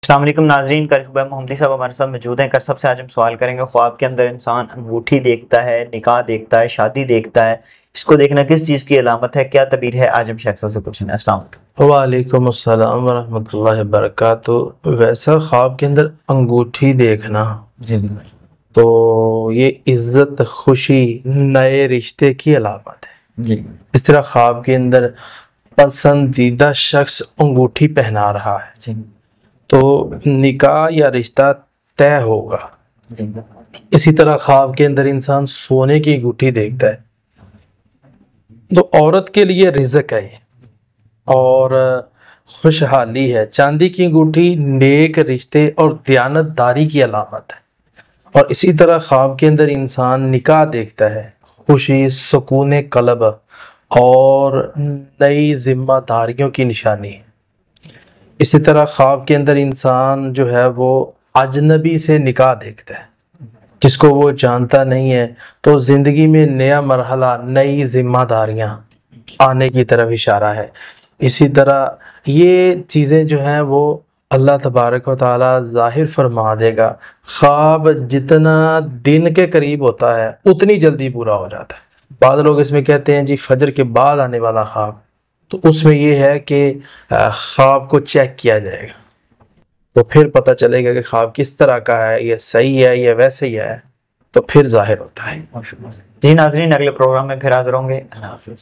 अस्सलाम वालेकुम नाज़रीन, करखुबैब मोहम्मदी साहब हमारे साथ मौजूद हैं। कर सबसे आज हम सवाल करेंगे, ख्वाब के अंदर इंसान अंगूठी देखता है, निकाह देखता है, शादी देखता है, इसको देखना किस चीज़ की अलामत है, क्या तबीर है? आज हम शेख साहब से पूछेंगे। अस्सलाम वालेकुम। वालेकुम अस्सलाम वरहमतुल्लाहि वबरकातुहू। वैसा ख्वाब के अंदर अंगूठी देखना जी तो ये इज्जत, खुशी, नए रिश्ते की अलामत है। जी इस तरह ख्वाब के अंदर पसंदीदा शख्स अंगूठी पहना रहा है जी तो निकाह या रिश्ता तय होगा। जी इसी तरह ख्वाब के अंदर इंसान सोने की अंगूठी देखता है तो औरत के लिए रिज़्क है ये और खुशहाली है। चांदी की अंगूठी नेक रिश्ते और दयानतदारी की अलामत है। और इसी तरह ख्वाब के अंदर इंसान निकाह देखता है, खुशी, सुकून कल्ब और नई जिम्मेदारियों की निशानी है। इसी तरह ख्वाब के अंदर इंसान जो है वो अजनबी से निकाह देखता है जिसको वो जानता नहीं है, तो ज़िंदगी में नया मरहला, नई जिम्मेदारियां आने की तरफ इशारा है। इसी तरह ये चीज़ें जो हैं वो अल्लाह तबारक व ताला ज़ाहिर फरमा देगा। ख्वाब जितना दिन के करीब होता है उतनी जल्दी पूरा हो जाता है। बाद लोग इसमें कहते हैं जी फजर के बाद आने वाला ख्वाब, तो उसमें ये है कि ख्वाब को चेक किया जाएगा तो फिर पता चलेगा कि ख्वाब किस तरह का है, ये सही है या वैसे ही है, तो फिर जाहिर होता है। जी नाज़रीन, अगले प्रोग्राम में फिर हाज़िर होंगे। अल्लाह हाफ़िज़।